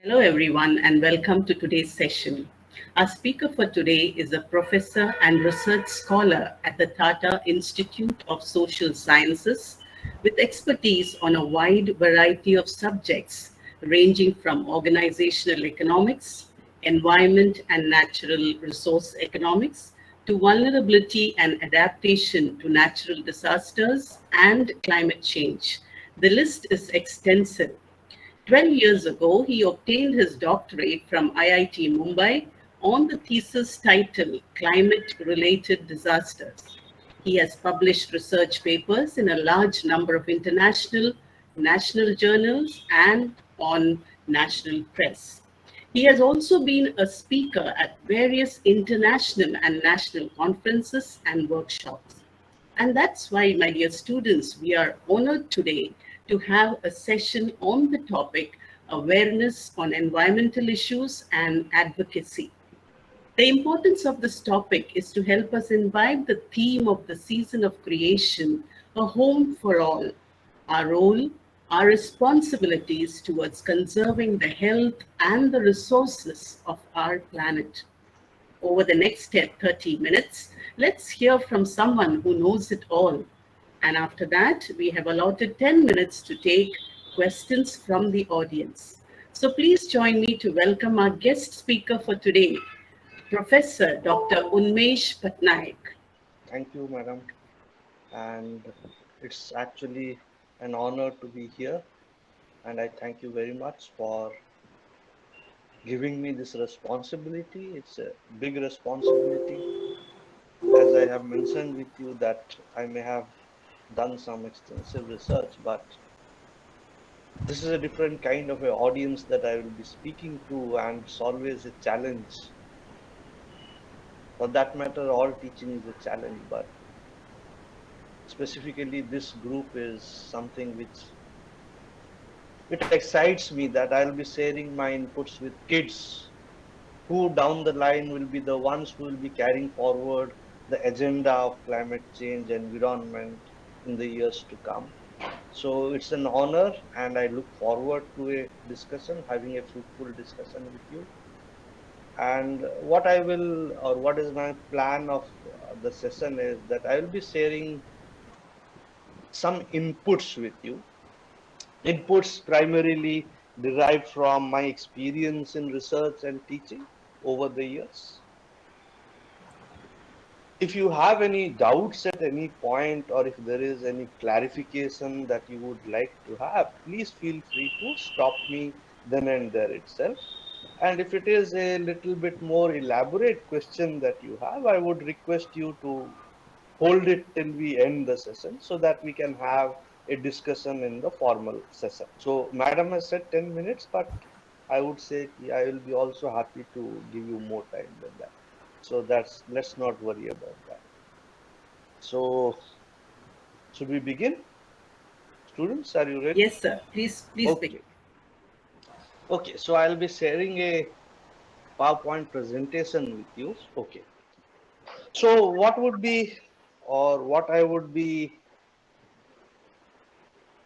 Hello, everyone, and welcome to today's session. Our speaker for today is a professor and research scholar at the Tata Institute of Social Sciences with expertise on a wide variety of subjects ranging from organizational economics, environment and natural resource economics, to vulnerability and adaptation to natural disasters and climate change. The list is extensive. 12 years ago, he obtained his doctorate from IIT Mumbai on the thesis titled Climate Related Disasters. He has published research papers in a large number of international, national journals and on national press. He has also been a speaker at various international and national conferences and workshops. And that's why, my dear students, we are honored today to have a session on the topic awareness on environmental issues and advocacy. The importance of this topic is to help us imbibe the theme of the season of creation, a home for all, our role, our responsibilities towards conserving the health and the resources of our planet. Over the next 30 minutes, let's hear from someone who knows it all. And after that, we have allotted 10 minutes to take questions from the audience. So please join me to welcome our guest speaker for today, Professor Dr. Unmesh Patnaik. Thank you, madam. And it's actually an honor to be here. And I thank you very much for giving me this responsibility. It's a big responsibility. As I have mentioned with you that I may have done some extensive research, but this is a different kind of an audience that I will be speaking to, and it's always a challenge. For that matter, all teaching is a challenge, but specifically this group is something which it excites me that I'll be sharing my inputs with kids who down the line will be the ones who will be carrying forward the agenda of climate change, environment in the years to come. So it's an honor and I look forward to a discussion, having a fruitful discussion with you. And what I will, or what is my plan of the session is that I will be sharing some inputs with you. Inputs primarily derived from my experience in research and teaching over the years. If you have any doubts at any point, or if there is any clarification that you would like to have, please feel free to stop me then and there itself. And if it is a little bit more elaborate question that you have, I would request you to hold it till we end the session so that we can have a discussion in the formal session. So madam has said 10 minutes, but I would say I will be also happy to give you more time than that. So let's not worry about that. So should we begin? Students, are you ready? Yes, sir. Please begin. Okay. Okay, so I'll be sharing a PowerPoint presentation with you. Okay. So what would be, or what I would be,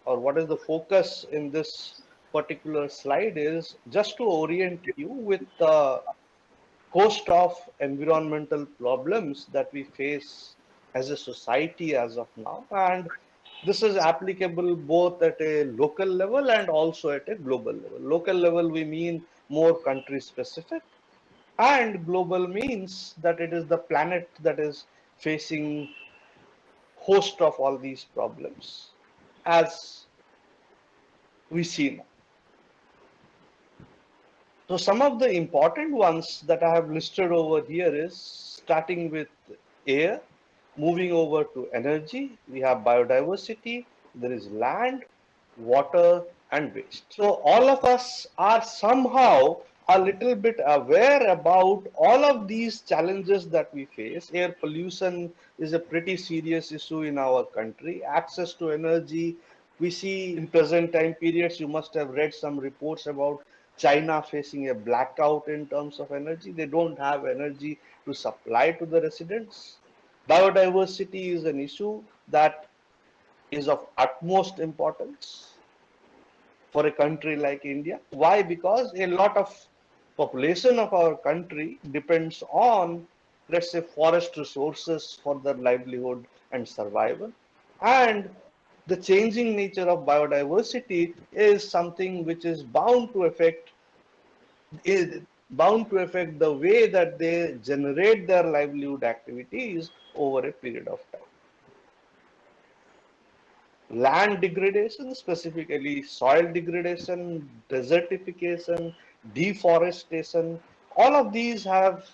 or what is the focus in this particular slide is just to orient you with the host of environmental problems that we face as a society as of now. And this is applicable both at a local level and also at a global level. Local level, we mean more country specific, and global means that it is the planet that is facing host of all these problems as we see now. So some of the important ones that I have listed over here is starting with air, moving over to energy, we have biodiversity, there is land, water and waste. So all of us are somehow a little bit aware about all of these challenges that we face. Air pollution is a pretty serious issue in our country. Access to energy, we see in present time periods, you must have read some reports about China facing a blackout in terms of energy. They don't have energy to supply to the residents. Biodiversity is an issue that is of utmost importance. for a country like India. Why? Because a lot of population of our country depends on, let's say, forest resources for their livelihood and survival. And the changing nature of biodiversity is something which is bound to affect the way that they generate their livelihood activities over a period of time. Land degradation, specifically soil degradation, desertification, deforestation, all of these have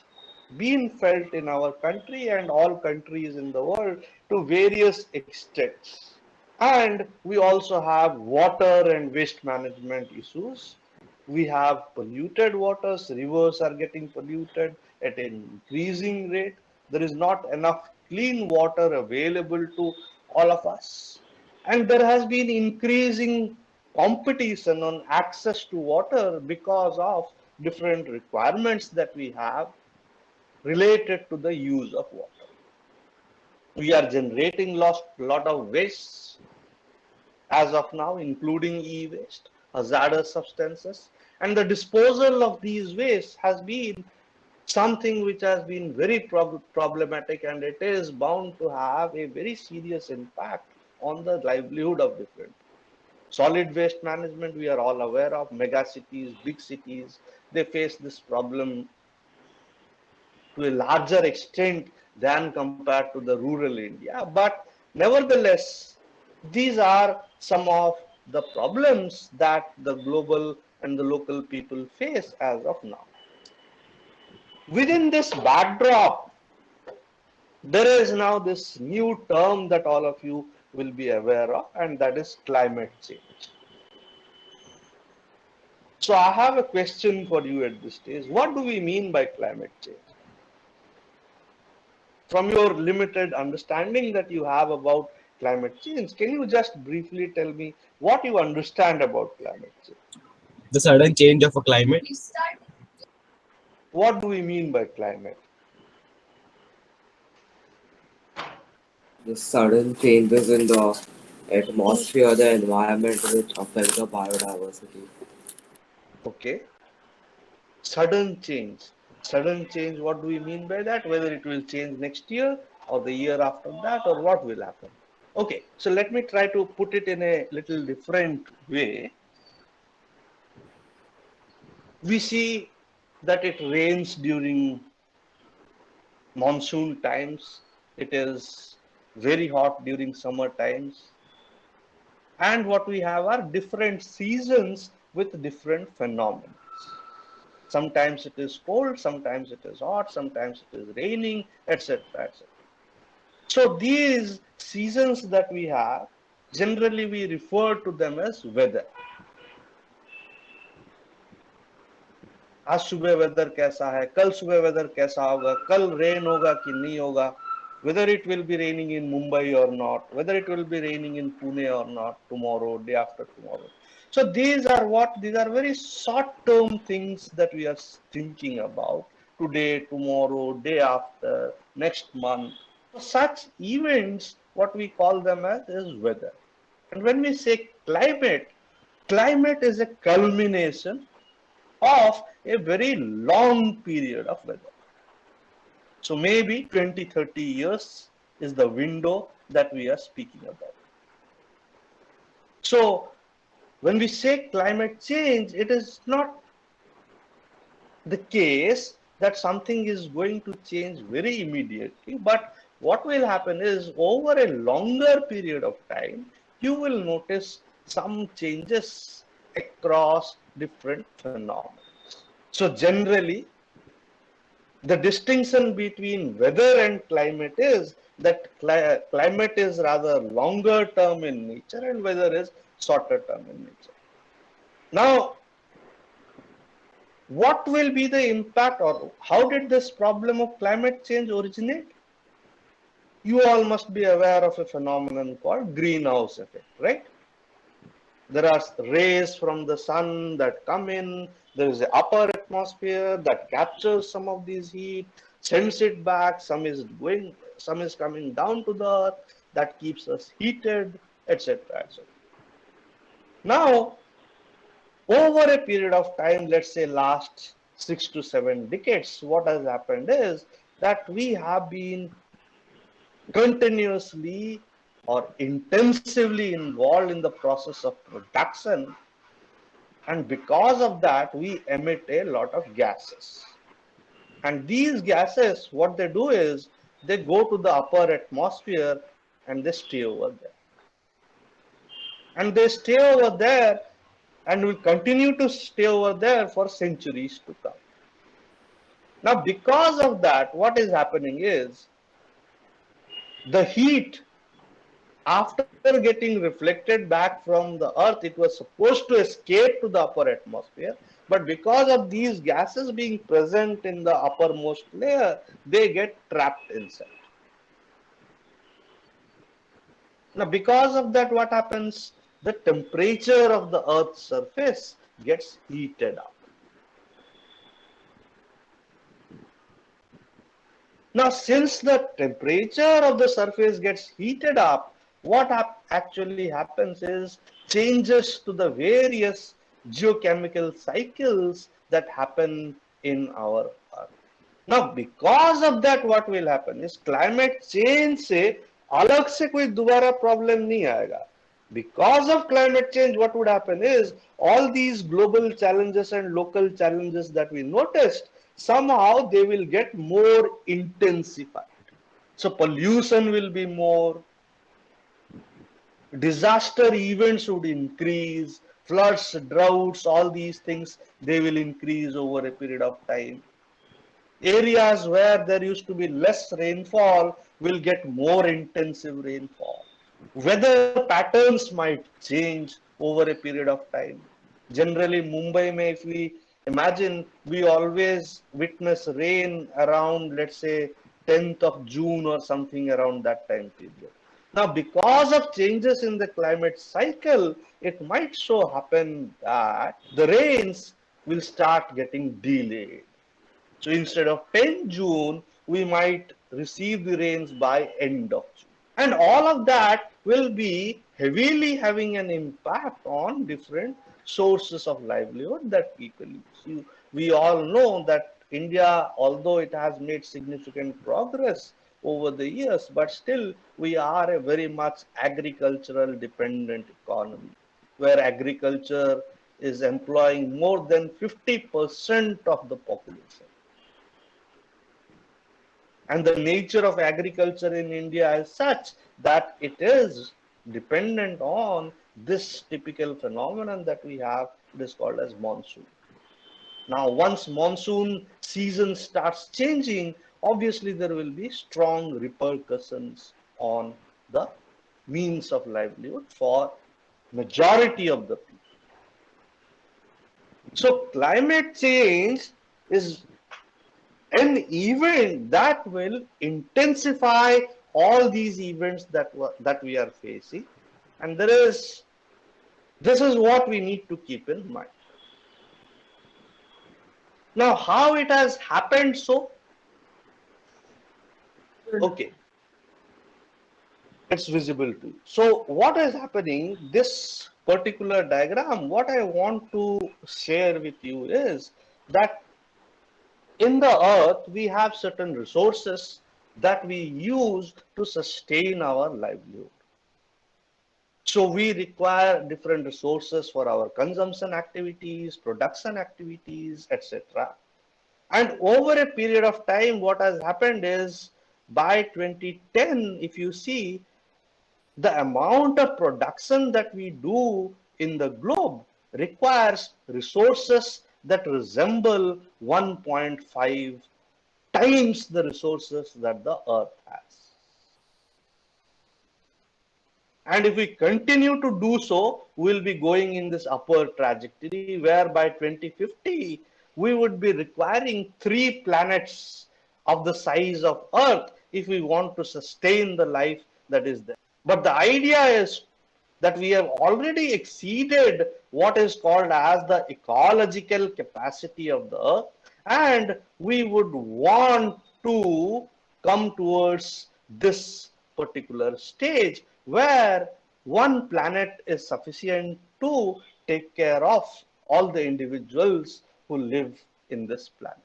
been felt in our country and all countries in the world to various extents. And we also have water and waste management issues. We have polluted waters, rivers are getting polluted at an increasing rate. There is not enough clean water available to all of us. And there has been increasing competition on access to water because of different requirements that we have related to the use of water. We are generating lot of waste as of now, including e-waste, hazardous substances, and the disposal of these wastes has been something which has been very problematic, and it is bound to have a very serious impact on the livelihood of different. Solid waste management, we are all aware of, mega cities, big cities, they face this problem to a larger extent than compared to the rural India. But nevertheless, these are some of the problems that the global and the local people face as of now. Within this backdrop, there is now this new term that all of you will be aware of, and that is climate change. So I have a question for you at this stage. What do we mean by climate change? From your limited understanding that you have about climate change, can you just briefly tell me what you understand about climate change? The sudden change of a climate. What do we mean by climate? The sudden changes in the atmosphere, the environment which affect the biodiversity. Okay. Sudden change. Sudden change, what do we mean by that? Whether it will change next year or the year after that, or what will happen? Okay, so let me try to put it in a little different way. We see that it rains during monsoon times, it is very hot during summer times, and what we have are different seasons with different phenomena. Sometimes it is cold, sometimes it is hot, sometimes it is raining, etc., etc. So these seasons that we have, generally we refer to them as weather. आज सुबह weather कैसा है, कल सुबह weather कैसा होगा, कल rain होगा कि नहीं होगा, whether it will be raining in Mumbai or not, whether it will be raining in Pune or not, tomorrow, day after tomorrow. So these are very short-term things that we are thinking about today, tomorrow, day after, next month. So such events, what we call them as is weather. And when we say climate, climate is a culmination of a very long period of weather. So maybe 20, 30 years is the window that we are speaking about. So when we say climate change, it is not the case that something is going to change very immediately, but what will happen is over a longer period of time, you will notice some changes across different phenomena. So generally, the distinction between weather and climate is that climate is rather longer term in nature and weather is shorter term in nature. Now, what will be the impact, or how did this problem of climate change originate? You all must be aware of a phenomenon called greenhouse effect, right? There are rays from the sun that come in, there is an upper atmosphere that captures some of these heat, sends it back, some is coming down to the earth, that keeps us heated, etc., etc. Now, Over a period of time, let's say last 6 to 7 decades, what has happened is that we have been continuously or intensively involved in the process of production, and because of that we emit a lot of gases. And these gases, what they do is they go to the upper atmosphere and they stay over there, and they stay over there and will continue to stay over there for centuries to come. Now because of that, what is happening is the heat, after getting reflected back from the earth, it was supposed to escape to the upper atmosphere, but because of these gases being present in the uppermost layer, they get trapped inside. Now because of that, what happens? The temperature of the earth's surface gets heated up. Now since the temperature of the surface gets heated up, what actually happens is changes to the various geochemical cycles that happen in our earth. Now because of that, what will happen is climate change से अलग से कोई दोबारा problem नहीं आएगा. Because of climate change, what would happen is all these global challenges and local challenges that we noticed, somehow they will get more intensified. So pollution will be more, disaster events would increase, floods, droughts, all these things, they will increase over a period of time. Areas where there used to be less rainfall will get more intensive rainfall. Weather patterns might change over a period of time. Generally, Mumbai, may if we imagine, we always witness rain around, let's say, 10th of June or something around that time period. Now, because of changes in the climate cycle, it might so happen that the rains will start getting delayed. So instead of 10 June, we might receive the rains by end of June. And all of that will be heavily having an impact on different sources of livelihood that people use. We all know that India, although it has made significant progress over the years, but still we are a very much agricultural dependent economy, where agriculture is employing more than 50% of the population. And the nature of agriculture in India is such that it is dependent on this typical phenomenon that we have. It is called as monsoon. Now, once monsoon season starts changing, obviously there will be strong repercussions on the means of livelihood for majority of the people. So climate change is an event that will intensify all these events that we are facing, and this is what we need to keep in mind. Now, how it has happened so? Okay, it's visible to you. So what is happening, this particular diagram, what I want to share with you is that in the earth, we have certain resources that we use to sustain our livelihood. So we require different resources for our consumption activities, production activities, etc. And over a period of time, what has happened is by 2010, if you see, the amount of production that we do in the globe requires resources that resemble 1.5 times the resources that the earth has. And if we continue to do so, we'll be going in this upward trajectory where by 2050, we would be requiring 3 planets of the size of earth if we want to sustain the life that is there. But the idea is that we have already exceeded what is called as the ecological capacity of the earth, and we would want to come towards this particular stage where one planet is sufficient to take care of all the individuals who live in this planet.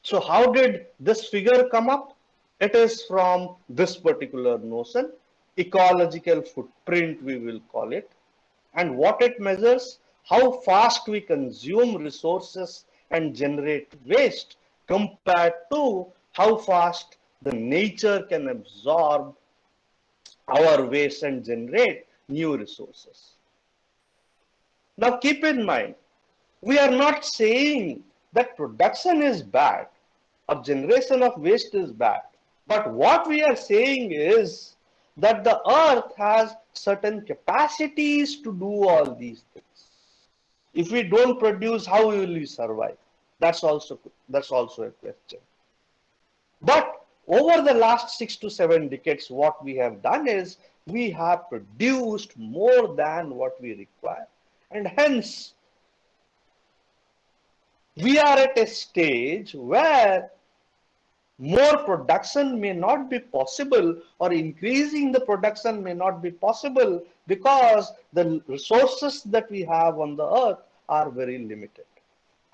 So how did this figure come up? It is from this particular notion, ecological footprint we will call it. And what it measures, how fast we consume resources and generate waste compared to how fast the nature can absorb our waste and generate new resources. Now keep in mind, we are not saying that production is bad or generation of waste is bad. But what we are saying is that the earth has certain capacities to do all these things. If we don't produce, how will we survive? That's also a question. But over the last 6 to 7 decades, what we have done is we have produced more than what we require. And hence, we are at a stage where more production may not be possible, or increasing the production may not be possible, because the resources that we have on the earth are very limited.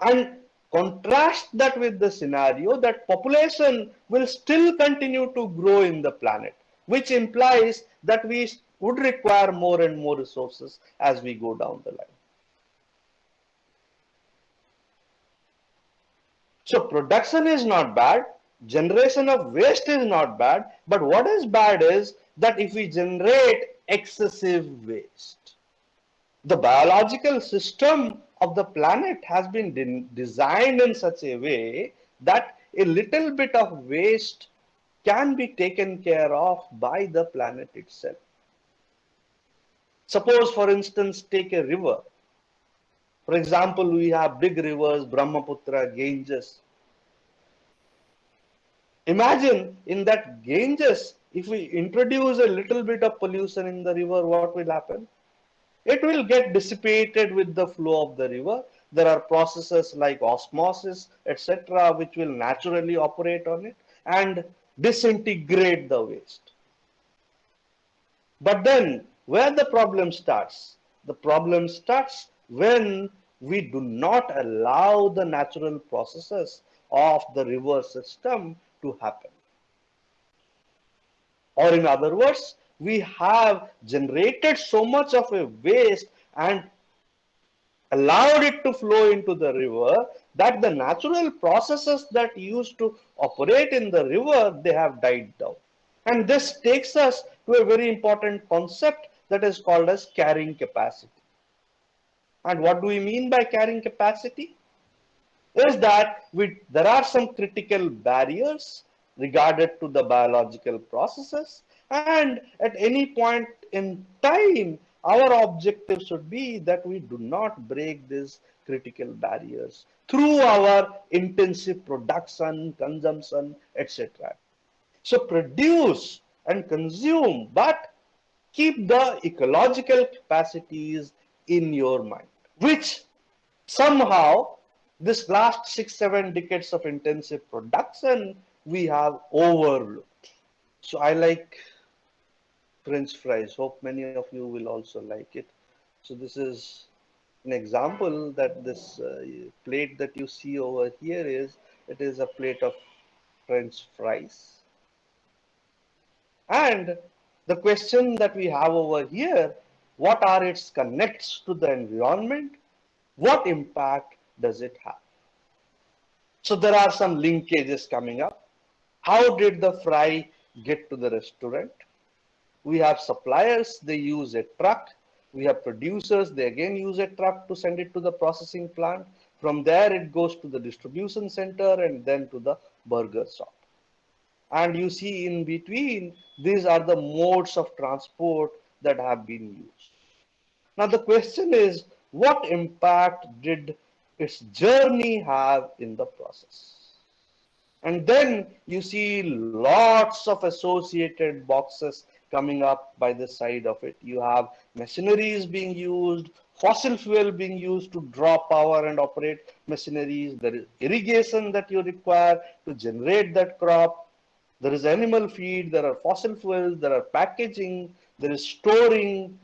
And contrast that with the scenario that population will still continue to grow in the planet, which implies that we would require more and more resources as we go down the line. So production is not bad, generation of waste is not bad, but what is bad is that if we generate excessive waste. The biological system of the planet has been designed in such a way that a little bit of waste can be taken care of by the planet itself. Suppose, for instance, take a river. For example, we have big rivers, Brahmaputra, Ganges. Imagine in that Ganges, if we introduce a little bit of pollution in the river, what will happen? It will get dissipated with the flow of the river. There are processes like osmosis, etc., which will naturally operate on it and disintegrate the waste. But then, where the problem starts? The problem starts when we do not allow the natural processes of the river system to happen. Or in other words, we have generated so much of a waste and allowed it to flow into the river that the natural processes that used to operate in the river, they have died down. And this takes us to a very important concept that is called as carrying capacity. And what do we mean by carrying capacity? Is that there are some critical barriers regarded to the biological processes, and at any point in time, our objective should be that we do not break these critical barriers through our intensive production, consumption, etc. So produce and consume, but keep the ecological capacities in your mind, which somehow this last 6-7 decades of intensive production we have overlooked. So I like French fries. Hope many of you will also like it. So this is an example that this plate that you see over here it is a plate of French fries. And the question that we have over here, what are its connects to the environment? What impact does it have? So there are some linkages coming up. How did the fry get to the restaurant? We have suppliers, they use a truck. We have producers, they again use a truck to send it to the processing plant. From there, it goes to the distribution center and then to the burger shop. And you see in between, these are the modes of transport that have been used. Now the question is, what impact did its journey have in the process? And then you see lots of associated boxes coming up by the side of it. You have machineries being used, fossil fuel being used to draw power and operate machineries. There is irrigation that you require to generate that crop. There is animal feed, there are fossil fuels, there are packaging, there is storing.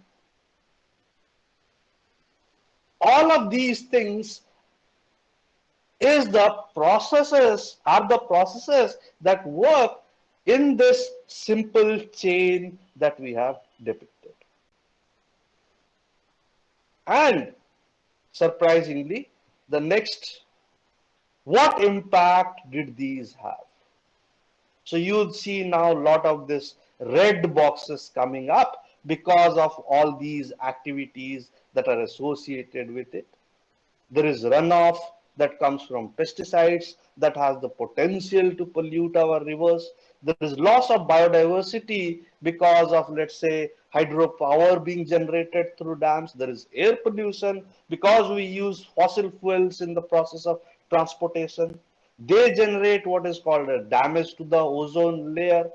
all of these things are the processes that work in this simple chain that we have depicted. And surprisingly, the next, what impact did these have? So you'll see now a lot of this red boxes coming up because of all these activities that are associated with it. There is runoff that comes from pesticides that has the potential to pollute our rivers. There is loss of biodiversity because of, let's say, hydropower being generated through dams. There is air pollution because we use fossil fuels in the process of transportation. They generate what is called a damage to the ozone layer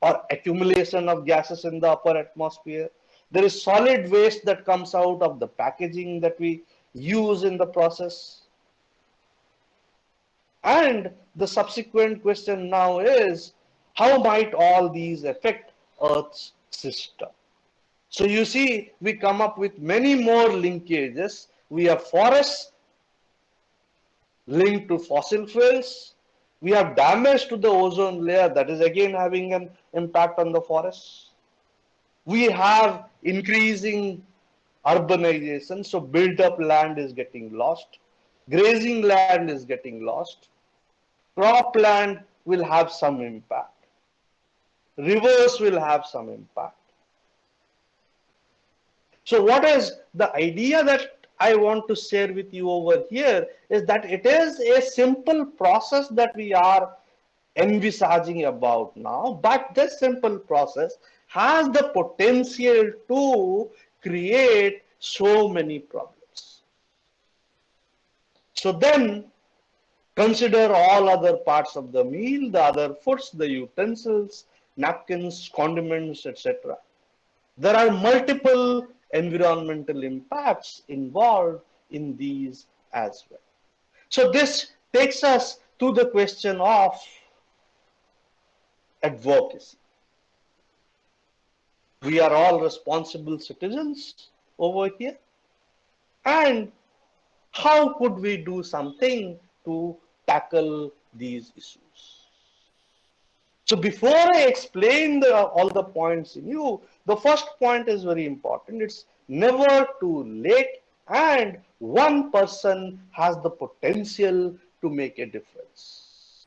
or accumulation of gases in the upper atmosphere. There is solid waste that comes out of the packaging that we use in the process. And the subsequent question now is, how might all these affect Earth's system? So you see, we come up with many more linkages. We have forests linked to fossil fuels. We have damage to the ozone layer that is again having an impact on the forests. We have increasing urbanization, so built up land is getting lost. Grazing land is getting lost. Cropland will have some impact. Rivers will have some impact. So what is the idea that I want to share with you over here is that it is a simple process that we are envisaging about now, but this simple process has the potential to create so many problems. So then consider all other parts of the meal, the other foods, the utensils, napkins, condiments, etc. There are multiple environmental impacts involved in these as well. So this takes us to the question of advocacy. We are all responsible citizens over here. And how could we do something to tackle these issues? So before I explain all the points in you, the first point is very important. It's never too late, and one person has the potential to make a difference.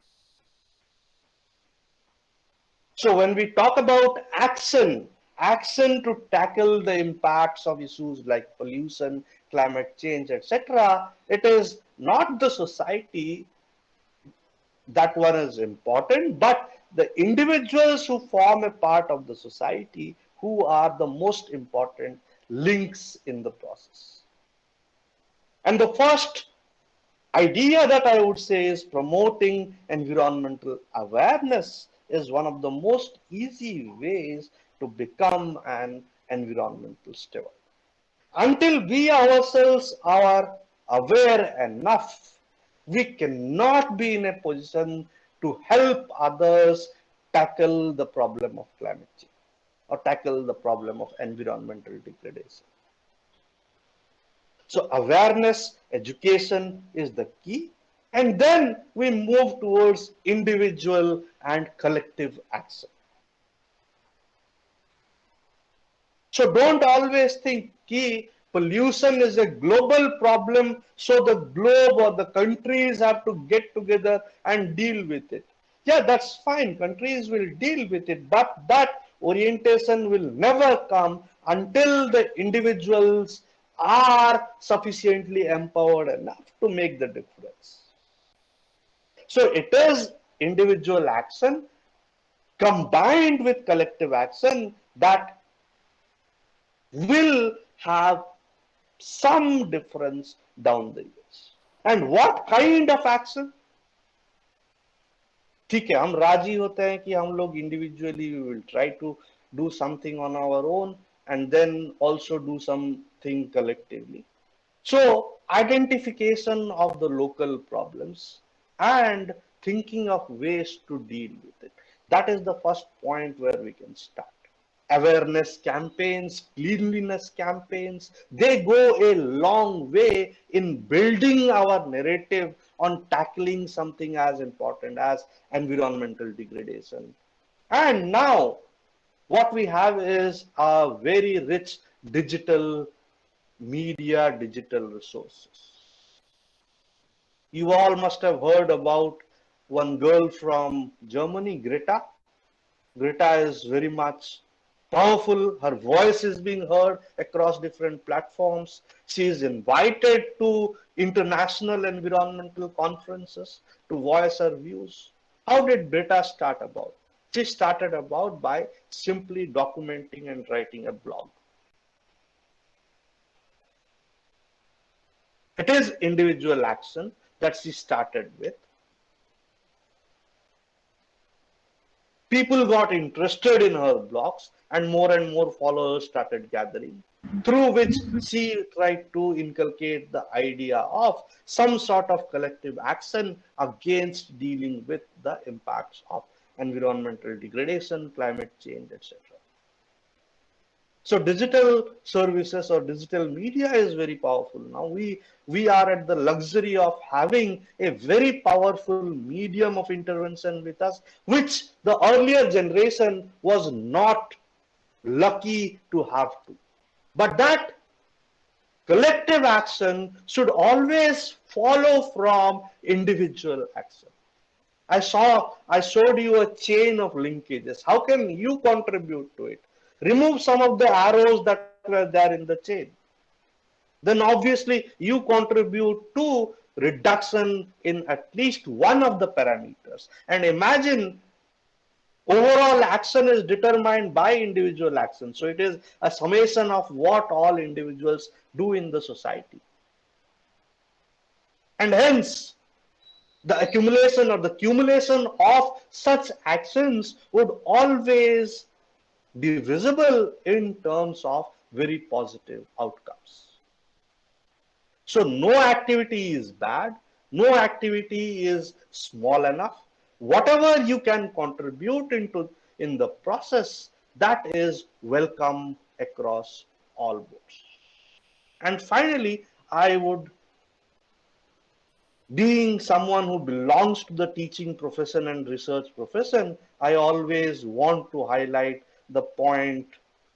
So when we talk about action to tackle the impacts of issues like pollution, climate change, etc., it is not the society that one is important, but the individuals who form a part of the society who are the most important links in the process. And the first idea that I would say is promoting environmental awareness is one of the most easy ways to become an environmental steward. Until we ourselves are aware enough, we cannot be in a position to help others tackle the problem of climate change or tackle the problem of environmental degradation. So awareness, education is the key, and then we move towards individual and collective action. So don't always think key pollution is a global problem, so the globe or the countries have to get together and deal with it. Yeah, that's fine. Countries will deal with it, but that orientation will never come until the individuals are sufficiently empowered enough to make the difference. So it is individual action combined with collective action that will have some difference down the years. And what kind of action? ठीक है, हम राजी होते हैं कि हम लोग individually we will try to do something on our own and then also do something collectively. So identification of the local problems and thinking of ways to deal with it. That is the first point where we can start. awareness campaigns, cleanliness campaigns. They go a long way in building our narrative on tackling something as important as environmental degradation. And now what we have is a very rich digital media, digital resources. You all must have heard about one girl from Germany, Greta. Greta is very much powerful. Her voice is being heard across different platforms. She is invited to international environmental conferences to voice her views. How did Greta start about? She started about by simply documenting and writing a blog. It is individual action that she started with. People got interested in her blogs and more followers started gathering, through which she tried to inculcate the idea of some sort of collective action against dealing with the impacts of environmental degradation, climate change, etc. So digital services or digital media is very powerful. Now we are at the luxury of having a very powerful medium of intervention with us, which the earlier generation was not lucky to have to. But that collective action should always follow from individual action. I showed you a chain of linkages. How can you contribute to it? Remove some of the arrows that were there in the chain. Then obviously you contribute to reduction in at least one of the parameters. And imagine overall action is determined by individual action. So it is a summation of what all individuals do in the society. And hence, the accumulation or the accumulation of such actions would always be visible in terms of very positive outcomes. So no activity is bad, no activity is small enough. Whatever you can contribute in the process, that is welcome across all boards. And finally, I would, being someone who belongs to the teaching profession and research profession, I always want to highlight the point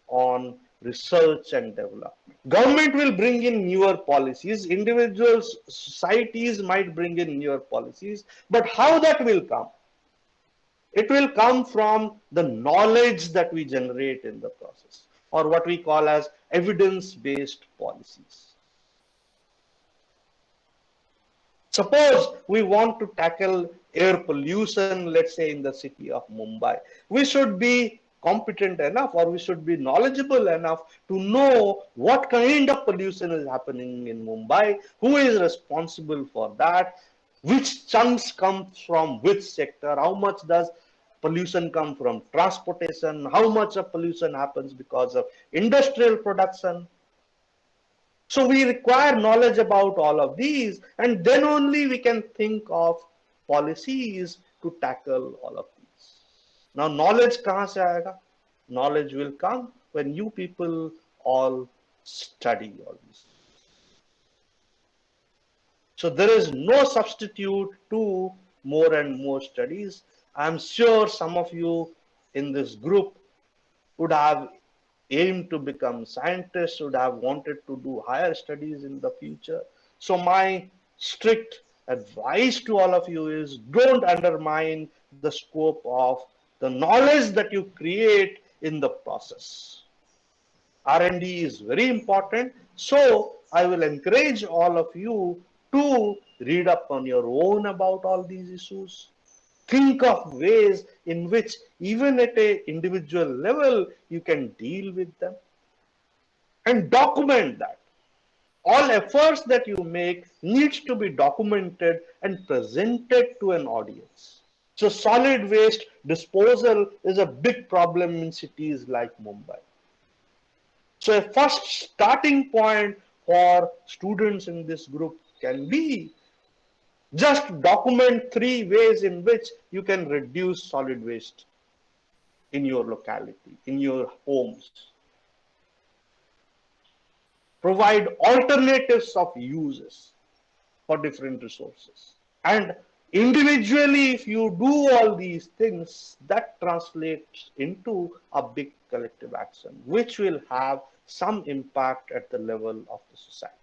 on research and development. Government will bring in newer policies, individuals, societies might bring in newer policies, but how that will come? It will come from the knowledge that we generate in the process, or what we call as evidence-based policies. Suppose we want to tackle air pollution, let's say in the city of Mumbai. We should be competent enough, or we should be knowledgeable enough to know what kind of pollution is happening in Mumbai, who is responsible for that, which chunks come from which sector, how much does pollution come from transportation, how much of pollution happens because of industrial production. So we require knowledge about all of these, and then only we can think of policies to tackle all of these. Now, knowledge kahan se aayega? Knowledge will come when you people all study all this. So there is no substitute to more and more studies. I'm sure some of you in this group would have aimed to become scientists, would have wanted to do higher studies in the future. So my strict advice to all of you is, don't undermine the scope of the knowledge that you create in the process. R&D is very important. So I will encourage all of you to read up on your own about all these issues. Think of ways in which even at an individual level you can deal with them, and document that. All efforts that you make needs to be documented and presented to an audience. So solid waste disposal is a big problem in cities like Mumbai. So a first starting point for students in this group can be, just document 3 ways in which you can reduce solid waste. in your locality, in your homes. Provide alternatives of uses for different resources. And individually, if you do all these things, that translates into a big collective action, which will have some impact at the level of the society.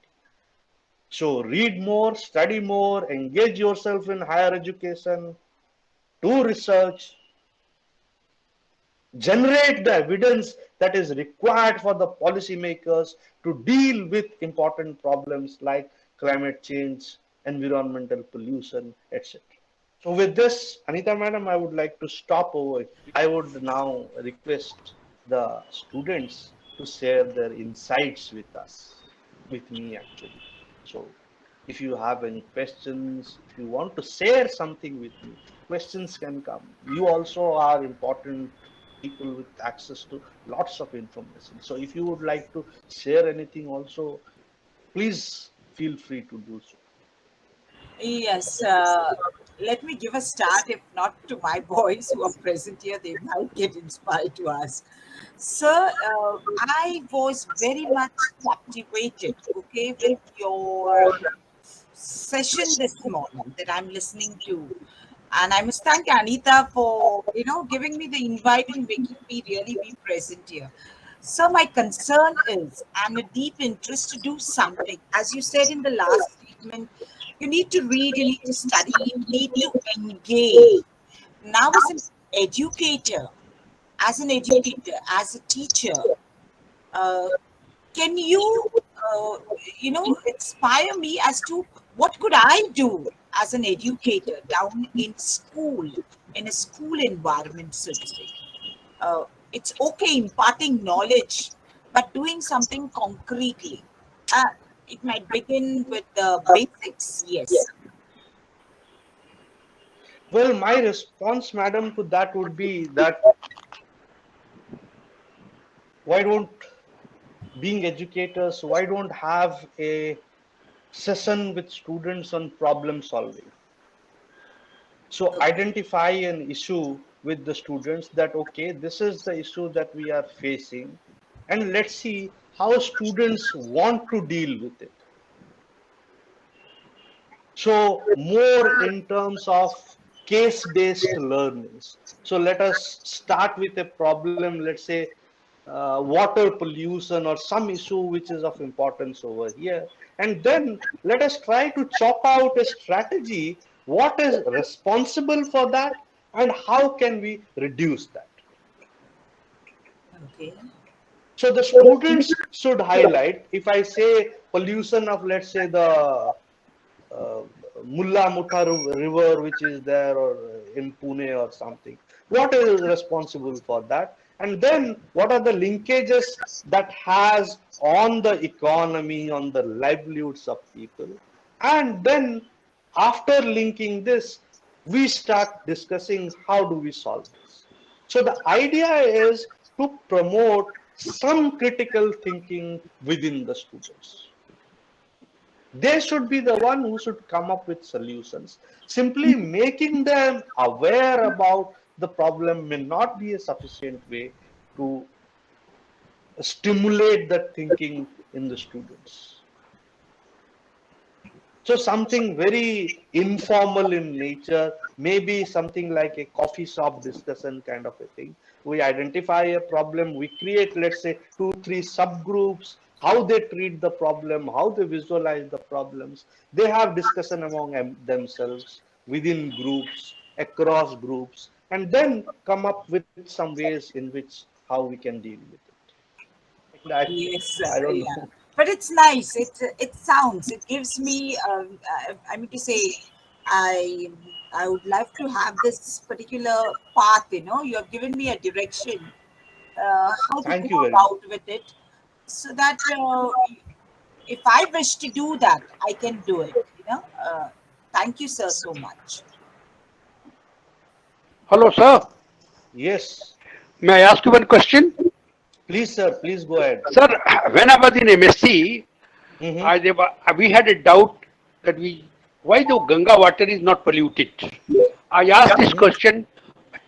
So read more, study more, engage yourself in higher education, do research, generate the evidence that is required for the policymakers to deal with important problems like climate change, environmental pollution, etc. So with this, Anita madam, I would like to stop over here. I would now request the students to share their insights with us, with me actually. So if you have any questions, if you want to share something with me, questions can come. You also are important people with access to lots of information. So if you would like to share anything also, please feel free to do so. Yes, let me give a start. If not to my boys who are present here, they might get inspired to ask. Sir, I was very much captivated, okay, with your session this morning that I'm listening to. And I must thank Anita for, giving me the invite and making me really be present here. So my concern is, and a deep interest to do something. As you said in the last statement, you need to read, you need to study, you need to engage. Now, as an educator, as a teacher, uh, can you, inspire me as to what could I do as an educator down in school, in a school environment, so to say? It's okay imparting knowledge, but doing something concretely. Uh, it might begin with the basics, yes. Well, my response, madam, to that would be that why don't being educators, why don't have a session with students on problem solving? So identify an issue with the students that, okay, this is the issue that we are facing, and let's see how students want to deal with it. So more in terms of case-based learnings. So let us start with a problem, let's say water pollution or some issue which is of importance over here. And then let us try to chop out a strategy, what is responsible for that and how can we reduce that. Okay. So the students should highlight, if I say pollution of, let's say, the uh, Mulla Mutha river, which is there, or in Pune or something. What is responsible for that? And then what are the linkages that has on the economy, on the livelihoods of people? And then after linking this, we start discussing how do we solve this. So the idea is to promote some critical thinking within the students. They should be the one who should come up with solutions. Simply making them aware about the problem may not be a sufficient way to stimulate that thinking in the students. So something very informal in nature, maybe something like a coffee shop discussion kind of a thing. We identify a problem, we create, let's say, 2-3 subgroups, how they treat the problem, how they visualize the problems. They have discussion among themselves, within groups, across groups, and then come up with some ways in which how we can deal with it. And Yes, I don't yeah. know. But it's nice. It sounds. It gives me. I mean to say, I I would love to have this particular path. You have given me a direction how to Thank go you very much. about with it, so that if I wish to do that, I can do it. Thank you, sir, so much. Hello, sir. Yes. May I ask you one question? Please, sir, please go ahead. Sir, when I was in MSc, Mm-hmm. we had a doubt why the Ganga water is not polluted. I asked this Mm-hmm. question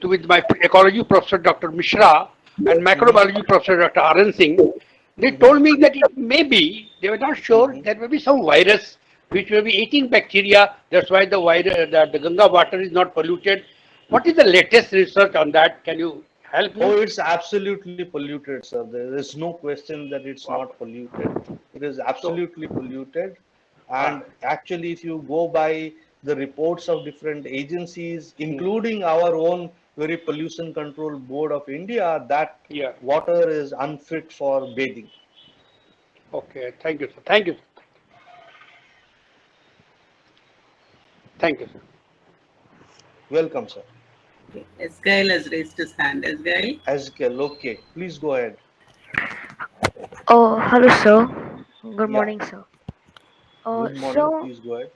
to with my ecology professor Dr. Mishra and microbiology professor Dr. Aran Singh. They told me that it may be, they were not sure, there may be some virus which may be eating bacteria. That's why the virus, the Ganga water is not polluted. What is the latest research on that? Can you help Oh, me? it's absolutely polluted, sir. There is no question that it's Wow. not polluted. It is So, absolutely polluted. ah, And actually, if you go by the reports of different agencies, hmm, including our own very pollution control board of India, that yeah. water is unfit for bathing. Okay. Thank you, sir. Thank you, sir. Thank you, sir. Welcome, sir. Okay. Esgail has raised his hand. Esgail? Ezekiel, okay, please go ahead. Oh, hello, sir. Good Yeah, morning, sir. good morning. So, Please go ahead.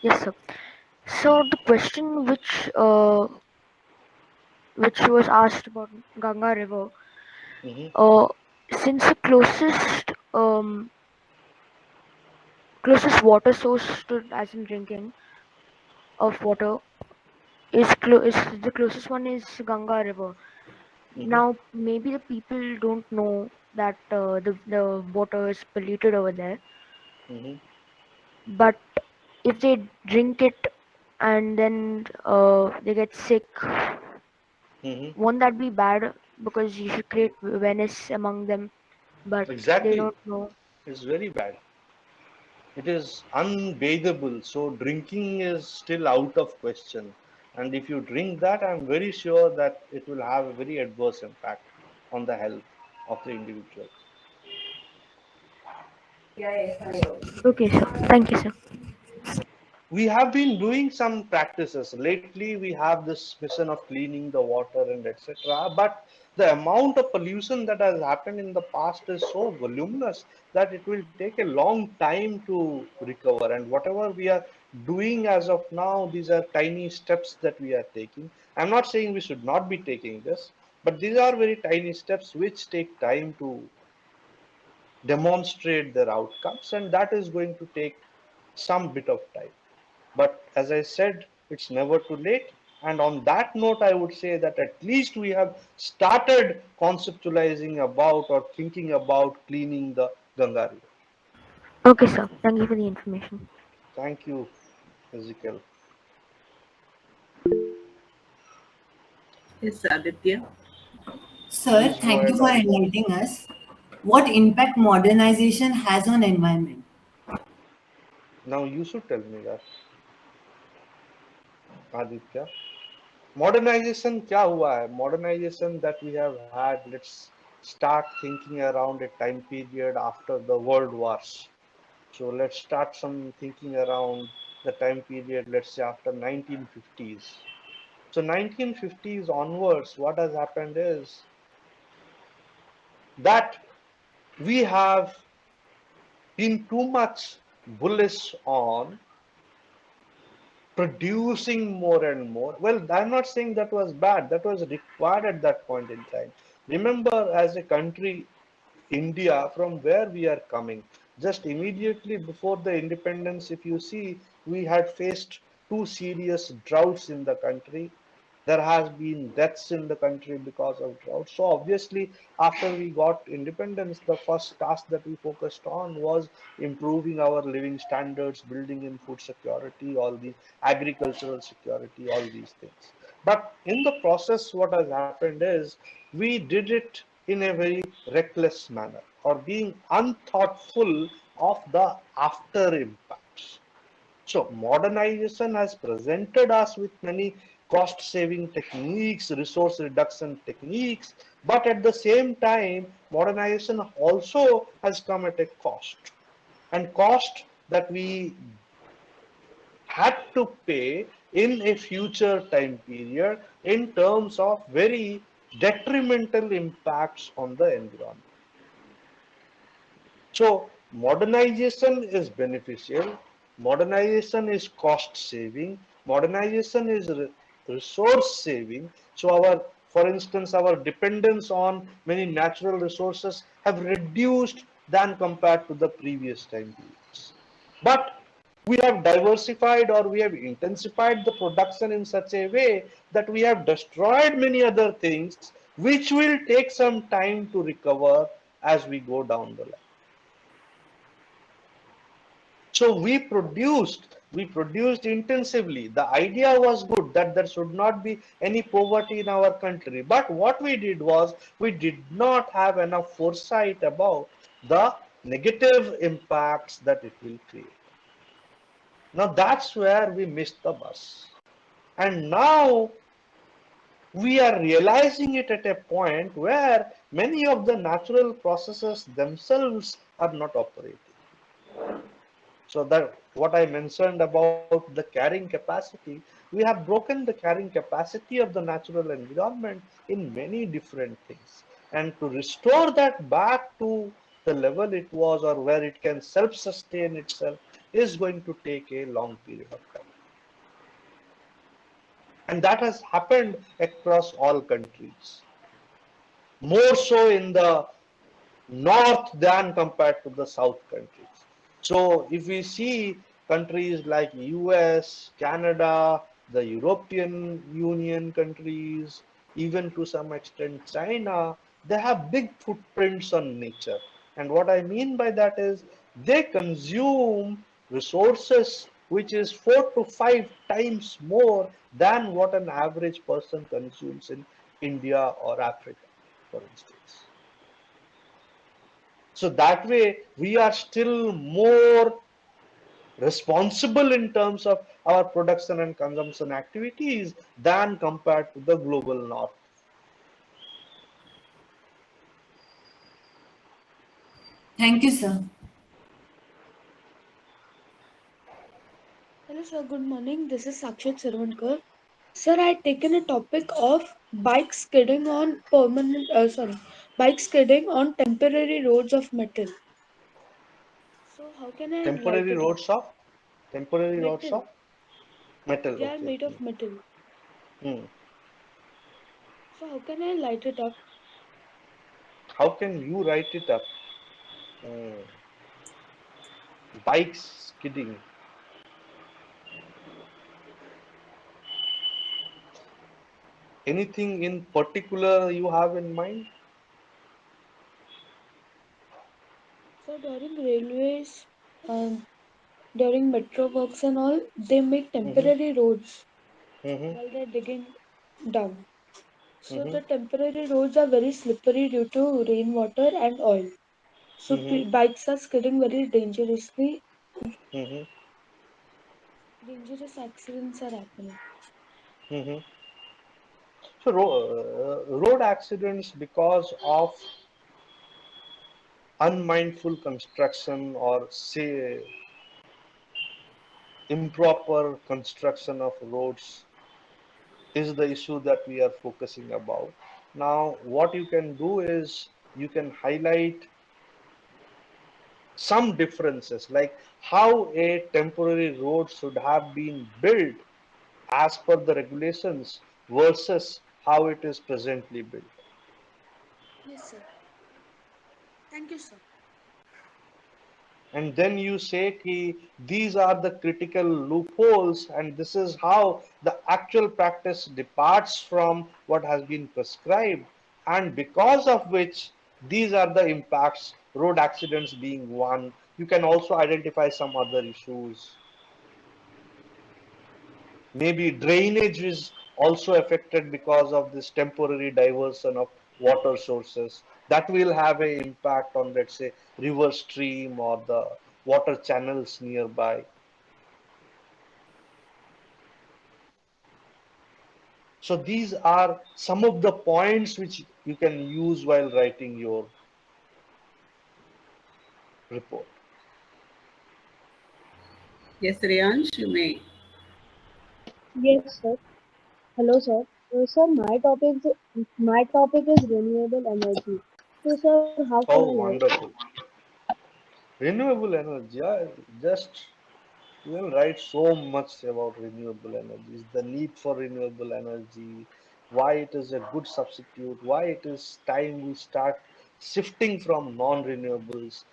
yes, sir. So the question which was asked about Ganga River, Hmm. uh, since the closest water source to as in drinking of water is the closest one is Ganga River. Hmm. Now maybe the people don't know that the water is polluted over there, Hmm. but if they drink it and then they get sick, Hmm. won't that be bad? Because you should create awareness among them, but they Exactly. don't know. It's very bad. It is unbathable, so drinking is still out of question. And if you drink that, I'm very sure that it will have a very adverse impact on the health of the individual. Okay, sir. Thank you, sir. We have been doing some practices. Lately, we have this mission of cleaning the water and etc. But the amount of pollution that has happened in the past is so voluminous that it will take a long time to recover. And whatever we are doing as of now, these are tiny steps that we are taking. I'm not saying we should not be taking this, but these are very tiny steps which take time to demonstrate their outcomes, and that is going to take some bit of time. But as I said, it's never too late. And on that note, I would say that at least we have started conceptualizing about or thinking about cleaning the Ganga River. Okay, sir. Thank you for the information. Thank you, Ezekiel. Yes, Aditya. Sir, Please go thank you ahead, for Aditya. enlightening us. What impact modernization has on environment? Now you should tell me that, Aditya. Modernization क्या हुआ है? Modernization that we have had, let's start thinking around a time period after the world wars. So let's start some thinking around the time period, let's say after 1950s. So 1950s onwards, what has happened is that we have been too much bullish on producing more and more. Well, I'm not saying that was bad. That was required at that point in time. Remember, as a country, India, from where we are coming, just immediately before the independence, if you see, we had faced two serious droughts in the country. There has been deaths in the country because of drought. So obviously, after we got independence, the first task that we focused on was improving our living standards, building in food security, all the agricultural security, all these things. But in the process, what has happened is we did it in a very reckless manner or being unthoughtful of the after impacts. So modernization has presented us with many cost saving techniques, resource reduction techniques, but at the same time, modernization also has come at a cost, and cost that we had to pay in a future time period in terms of very detrimental impacts on the environment. So modernization is beneficial, modernization is cost saving, modernization is resource saving. So for instance, our dependence on many natural resources have reduced than compared to the previous time periods. But We have diversified or we have intensified the production in such a way that we have destroyed many other things which will take some time to recover as we go down the line. So we produced intensively. The idea was good that there should not be any poverty in our country. But what we did was we did not have enough foresight about the negative impacts that it will create. Now that's where we missed the bus. And now we are realizing it at a point where many of the natural processes themselves are not operating. So that what I mentioned about the carrying capacity, we have broken the carrying capacity of the natural environment in many different things. And to restore that back to the level it was or where it can self-sustain itself is going to take a long period of time. And that has happened across all countries. More so in the north than compared to the south countries. So if we see countries like US, Canada, the European Union countries, even to some extent China, they have big footprints on nature. And what I mean by that is they consume resources which is 4 to 5 times more than what an average person consumes in India or Africa, for instance. So that way, we are still more responsible in terms of our production and consumption activities than compared to the global north. Thank you, sir. Hello, sir. Good morning. This is Sakshit Sirvankar. Sir, I had taken a topic of bike skidding on bike skidding on temporary roads of metal. So, how can I light Temporary it up? roads of temporary roads Metal. of metal. They are Okay. made of metal. Hmm. So, how can I light it up? How can you write it up? Hmm. Bikes skidding. Anything in particular you have in mind? So, during railways, um, during metro works and all, they make Mm-hmm. temporary roads Mm-hmm. while they're digging down. So, Mm-hmm. the temporary roads are very slippery due to rainwater and oil. So, Mm-hmm. bikes are skidding very dangerously. Mm-hmm. Dangerous accidents are happening. Mm-hmm. So road accidents because of unmindful construction or say improper construction of roads is the issue that we are focusing about. Now, what you can do is you can highlight some differences, like how a temporary road should have been built as per the regulations versus how it is presently built. Yes, sir. Thank you, sir. And then you say ki these are the critical loopholes and this is how the actual practice departs from what has been prescribed, and because of which these are the impacts, road accidents being one. You can also identify some other issues. Maybe drainage is also affected because of this temporary diversion of water sources. That will have an impact on, let's say, river stream or the water channels nearby. So these are some of the points which you can use while writing your report. Yes, Riyansh, you may. Yes, sir. Hello, sir. My topic is renewable energy. So, sir, how can I Oh, light it up? wonderful. Renewable energy. I just will write so much about renewable energies, the need for renewable energy, why it is a good substitute, why it is time we start shifting from non-renewables.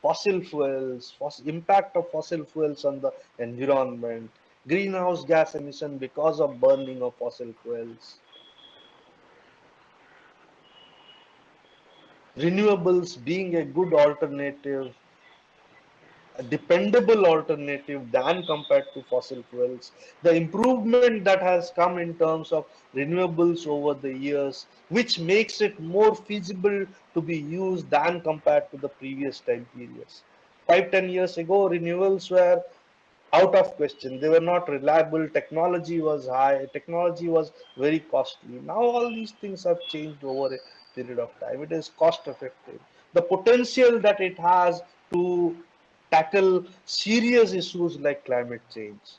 fossil fuels, impact of fossil fuels on the environment, greenhouse gas emission because of burning of fossil fuels, renewables being a good alternative, a dependable alternative than compared to fossil fuels, the improvement that has come in terms of renewables over the years, which makes it more feasible to be used than compared to the previous time periods. 5, 10 years ago, renewables were out of question. They were not reliable. Technology was high. Technology was very costly. Now all these things have changed over a period of time. It is cost effective. The potential that it has to tackle serious issues like climate change.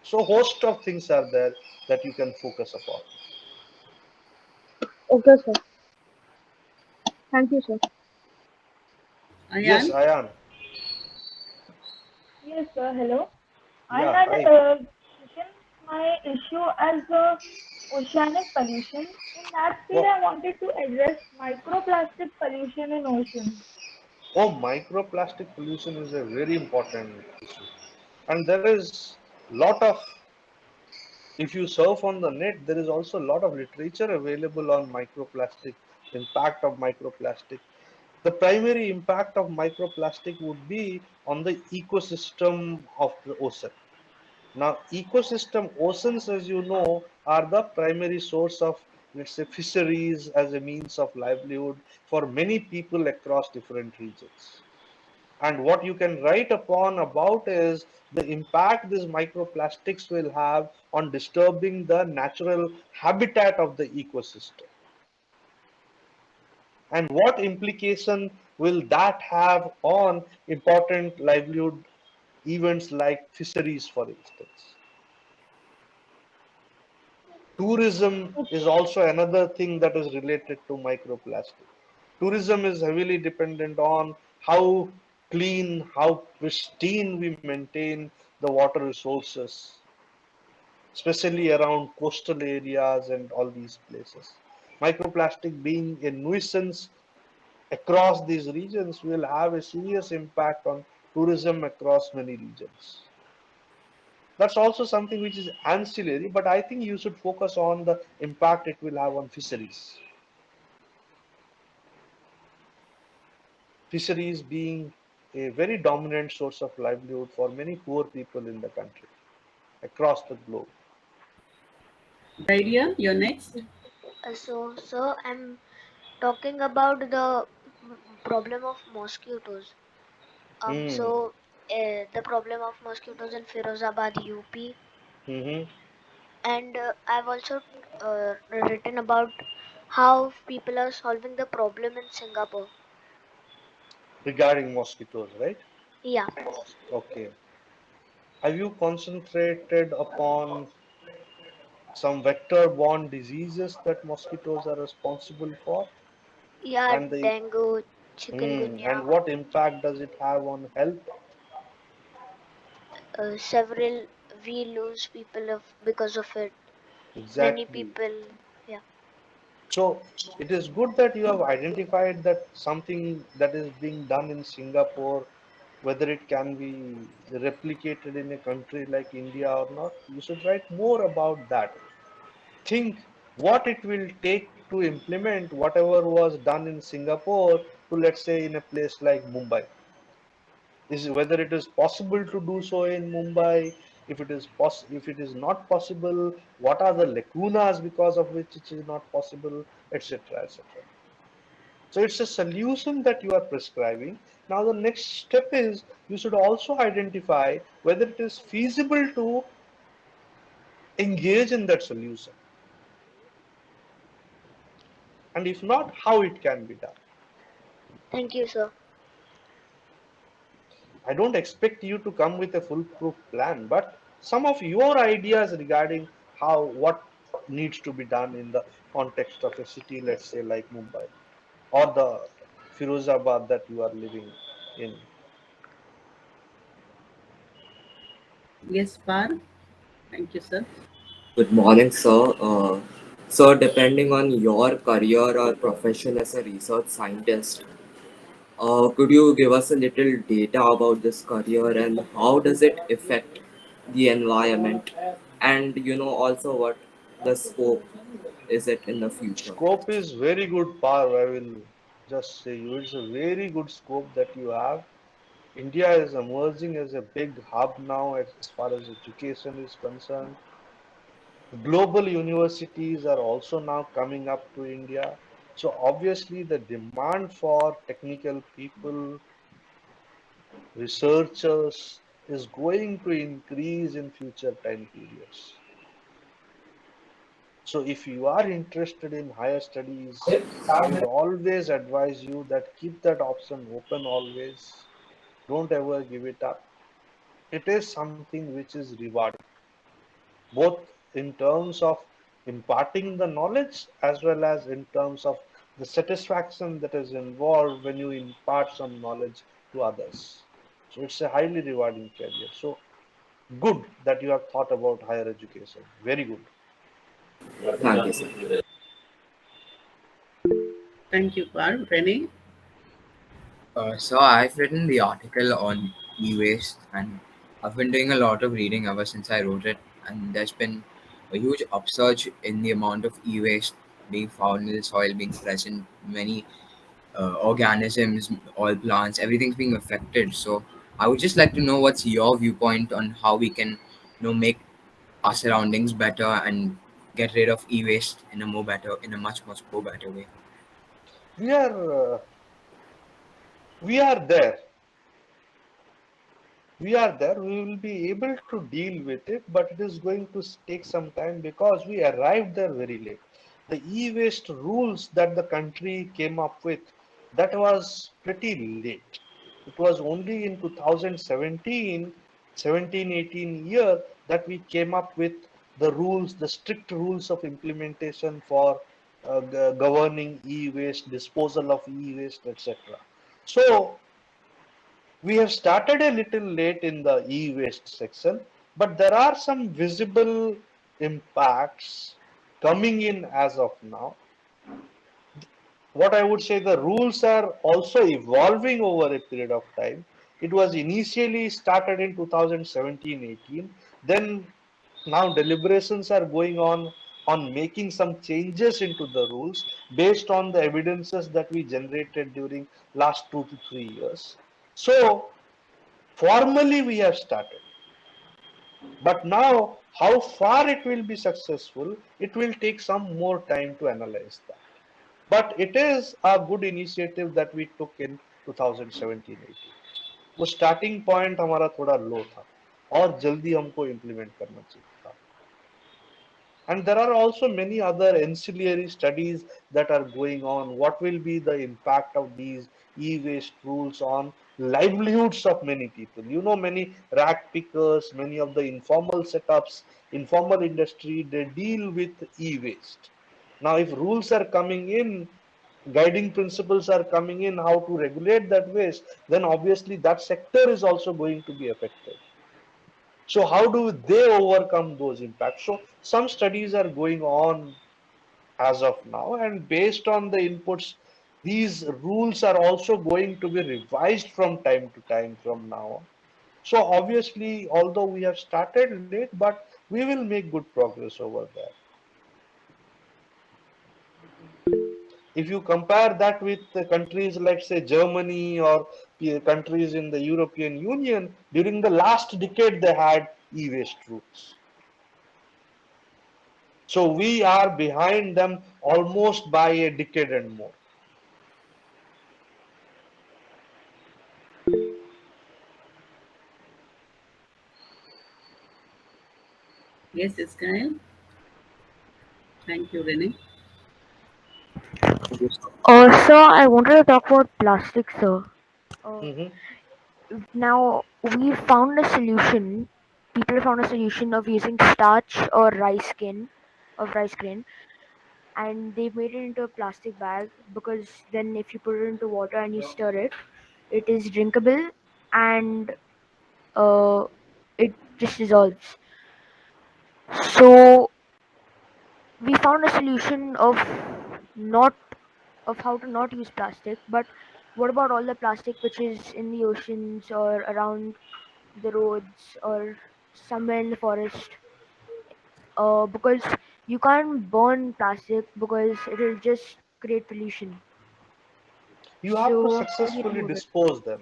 So host of things are there that you can focus upon. Okay, sir. Thank you, sir. Yes, Ayan? Ayan. Yes, sir. Hello. I Yeah, had hi. taken my issue as oceanic pollution. In that field, What? I wanted to address microplastic pollution in oceans. Oh, microplastic pollution is a very important issue. And there is lot of, if you surf on the net, there is also a lot of literature available on microplastic, impact of microplastic. The primary impact of microplastic would be on the ecosystem of the ocean. Now, ecosystem oceans, as you know, are the primary source of, let's say, fisheries as a means of livelihood for many people across different regions. And what you can write upon about is the impact these microplastics will have on disturbing the natural habitat of the ecosystem. And what implication will that have on important livelihood events like fisheries, for instance? Tourism is also another thing that is related to microplastic. Tourism is heavily dependent on how clean, how pristine we maintain the water resources, especially around coastal areas and all these places. Microplastic being a nuisance across these regions will have a serious impact on tourism across many regions. That's also something which is ancillary, but I think you should focus on the impact it will have on fisheries. Fisheries being a very dominant source of livelihood for many poor people in the country across the globe. Idea, you're next. So, I'm talking about the problem of mosquitoes. Hmm. The problem of mosquitoes in Firozabad, UP, Hmm. and I've also written about how people are solving the problem in Singapore. Regarding mosquitoes, right? Yeah, Okay. Have you concentrated upon some vector-borne diseases that mosquitoes are responsible for, yeah, and the dengue, chikungunya, and what impact does it have on health? several we lose people of because of it. Many Exactly. people, yeah. So it is good that you have identified that something that is being done in Singapore, whether it can be replicated in a country like India or not. You should write more about that. Think what it will take to implement whatever was done in Singapore to, let's say, in a place like Mumbai. Is whether it is possible to do so in Mumbai. If it is not possible, what are the lacunas because of which it is not possible, etc., etc. So it's a solution that you are prescribing. Now the next step is you should also identify whether it is feasible to engage in that solution, and if not, how it can be done. Thank you, sir. I don't expect you to come with a foolproof plan, but some of your ideas regarding what needs to be done in the context of a city, let's say like Mumbai or the Firozabad that you are living in. Yes, Par. Thank you, sir. Good morning, sir. So, depending on your career or profession as a research scientist, could you give us a little data about this career and how does it affect the environment? And also what the scope is it in the future? Scope is very good, Par. I will just say you, it's a very good scope that you have. India is emerging as a big hub now as far as education is concerned. Global universities are also now coming up to India. So obviously the demand for technical people, researchers is going to increase in future time periods. So if you are interested in higher studies, I will always advise you that keep that option open always. Don't ever give it up. It is something which is rewarding, both in terms of imparting the knowledge as well as in terms of the satisfaction that is involved when you impart some knowledge to others. So it's a highly rewarding career. So good that you have thought about higher education. Very good. Thank you, sir. Thank you, Par. Renee? So I've written the article on e-waste, and I've been doing a lot of reading ever since I wrote it. And there's been a huge upsurge in the amount of e-waste being found in the soil, being present. Many organisms, all plants, everything's being affected. So I would just like to know what's your viewpoint on how we can, make our surroundings better and get rid of e-waste in a much more better way. We are uh, we are there. We will be able to deal with it, but it is going to take some time because we arrived there very late. The e-waste rules that the country came up with, that was pretty late. It was only in 2017, 17, 18 year that we came up with the rules, the strict rules of implementation for governing e-waste, disposal of e-waste, etc. So we have started a little late in the e-waste section, but there are some visible impacts coming in as of now. What I would say, the rules are also evolving over a period of time. It was initially started in 2017-18. Then now deliberations are going on making some changes into the rules based on the evidences that we generated during last 2 to 3 years. So formally we have started, but now how far it will be successful, it will take some more time to analyze that. But it is a good initiative that we took in 2017-18. वो starting point हमारा थोड़ा लो था और जल्दी हमको implement करना चाहिए था. And there are also many other ancillary studies that are going on. What will be the impact of these e-waste rules on livelihoods of many people? Many rack pickers, many of the informal setups, informal industry, they deal with e-waste. Now, if rules are coming in, guiding principles are coming in how to regulate that waste, then obviously that sector is also going to be affected. So how do they overcome those impacts? So some studies are going on as of now, and based on the inputs, these rules are also going to be revised from time to time from now on. So obviously, although we have started late, but we will make good progress over there. If you compare that with the countries like say Germany or countries in the European Union, during the last decade they had e-waste rules. So we are behind them almost by a decade and more. Yes, Ismail. Thank you, Renee. Also, I wanted to talk about plastic, sir. Uh, Mhm. Now we found a solution. People found a solution of using starch or rice grain, and they made it into a plastic bag because then if you put it into water and you stir it, it is drinkable and it just dissolves. So we found a solution of not of how to not use plastic, but what about all the plastic which is in the oceans or around the roads or somewhere in the forest? Because you can't burn plastic because it'll just create pollution. You have to So how do you successfully remove it? dispose them.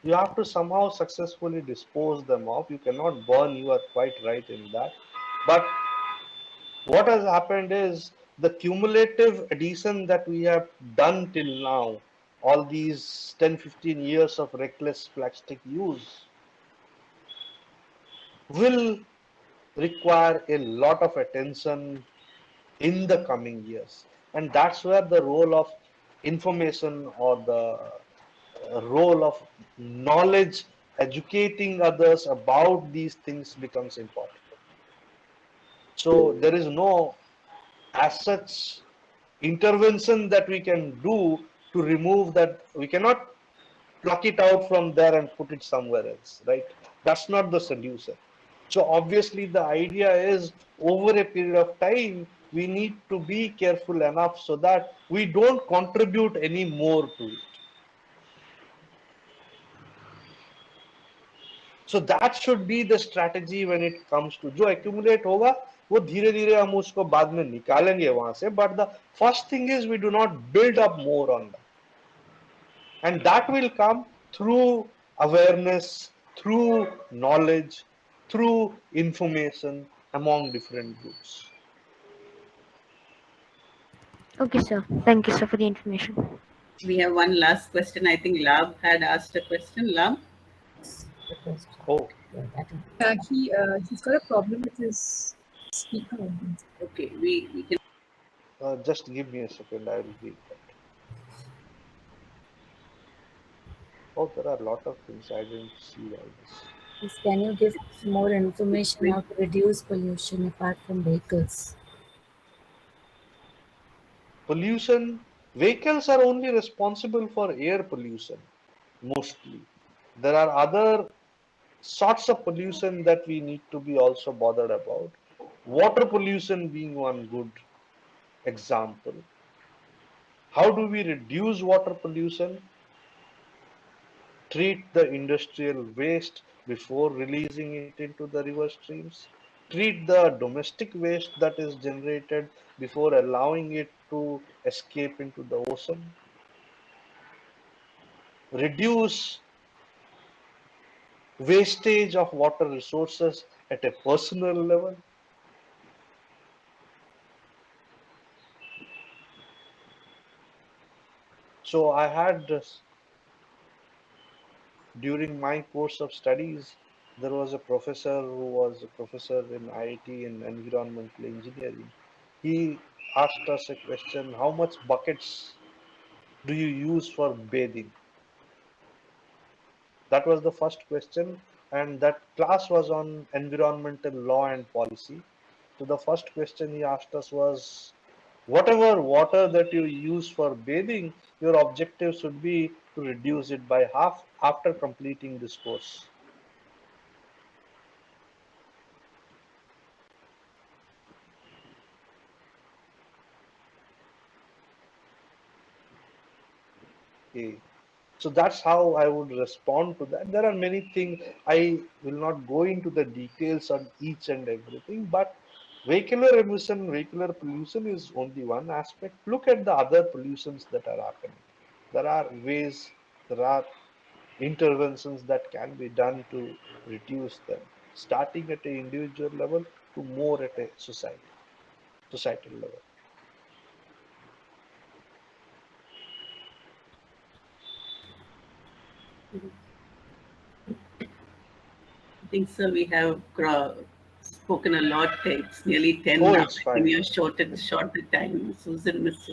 You have to somehow successfully dispose them off. You cannot burn, you are quite right in that. But what has happened is the cumulative addition that we have done till now, all these 10-15 years of reckless plastic use, will require a lot of attention in the coming years. And that's where the role of information or the role of knowledge, educating others about these things becomes important. So there is no as such intervention that we can do to remove that. We cannot pluck it out from there and put it somewhere else, right? That's not the solution. So obviously the idea is over a period of time, we need to be careful enough so that we don't contribute any more to it. So that should be the strategy when it comes to जो accumulate होगा वो धीरे धीरे हम उसको बाद में निकालेंगे वहां से. But the first thing is we do not build up more on that, and that will come through awareness, through knowledge, through information among different groups. Okay, sir. Thank you, sir, for the information. We have one last question. I think Lab had asked a question. Lab? Oh. He's got a problem with his speaker. Okay, we can. Just give me a second, I will read that. Oh, there are a lot of things I didn't see all this. Please, can you give more information how to reduce pollution apart from vehicles? Pollution, vehicles are only responsible for air pollution, mostly. There are other sorts of pollution that we need to be also bothered about. Water pollution being one good example. How do we reduce water pollution? Treat the industrial waste before releasing it into the river streams. Treat the domestic waste that is generated before allowing it to escape into the ocean. Reduce wastage of water resources at a personal level. So I had during my course of studies, there was a professor who was a professor in IIT in environmental engineering. He asked us a question: how much buckets do you use for bathing? That was the first question, and that class was on environmental law and policy. So the first question he asked us was, whatever water that you use for bathing, your objective should be to reduce it by half after completing this course. Okay. So that's how I would respond to that. There are many things. I will not go into the details on each and everything, but vehicular emission, vehicular pollution is only one aspect. Look at the other pollutions that are happening. There are ways, there are interventions that can be done to reduce them, starting at an individual level to more at a societal level. I think, sir, we have spoken a lot. It's nearly 10 Oh, now. it's I fine. think we are short the time. Susan, Miss,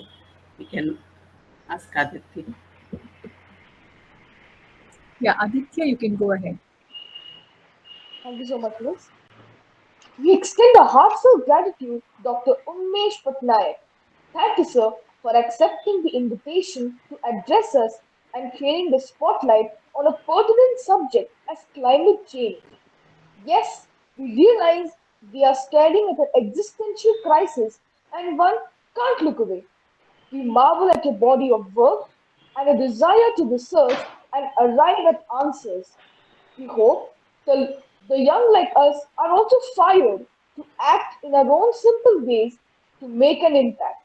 we can ask Aditya. Yeah, Aditya, you can go ahead. Thank you so much, Miss. We extend a heartfelt gratitude to Dr. Unmesh Patnaik. Thank you, sir, for accepting the invitation to address us and shining the spotlight on a pertinent subject as climate change. Yes, we realize We are staring at an existential crisis and one can't look away. We marvel at a body of work and a desire to research and arrive at answers. We hope the young like us are also fired to act in our own simple ways to make an impact.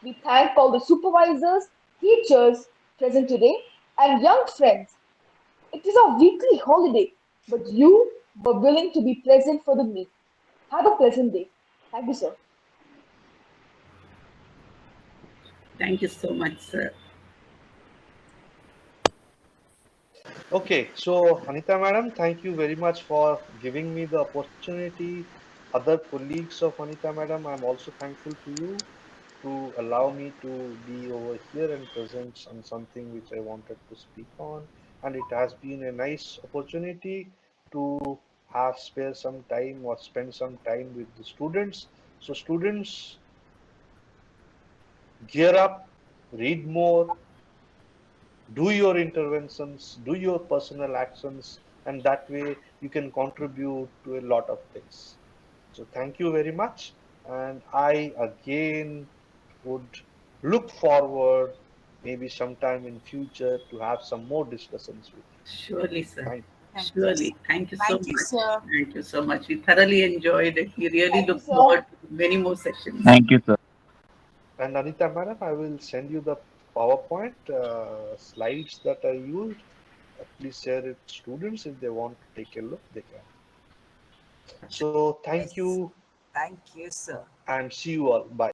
We thank all the supervisors, teachers present today, and young friends. It is our weekly holiday, but you were willing to be present for the meet. Have a pleasant day. Thank you, sir. Thank you so much, sir. Okay, so Anita madam, thank you very much for giving me the opportunity. Other colleagues of Anita madam, I'm also thankful to you to allow me to be over here and present on something which I wanted to speak on. And it has been a nice opportunity to have spare some time or spend some time with the students. So students, gear up, read more, do your interventions, do your personal actions, and that way you can contribute to a lot of things. So thank you very much. And I again would look forward maybe sometime in future to have some more discussions with you. Surely, sir. Thank Thank you. Surely. Thank you so Thank you, much. sir. Thank you so much. We thoroughly enjoyed it. We really Thank you, look sir. forward to many more sessions. Thank you, sir. you. And Anita madam, I will send you the PowerPoint slides that I used. Please share it to students if they want to take a look, they can. So thank Yes. you Thank you, sir. and see you all. Bye.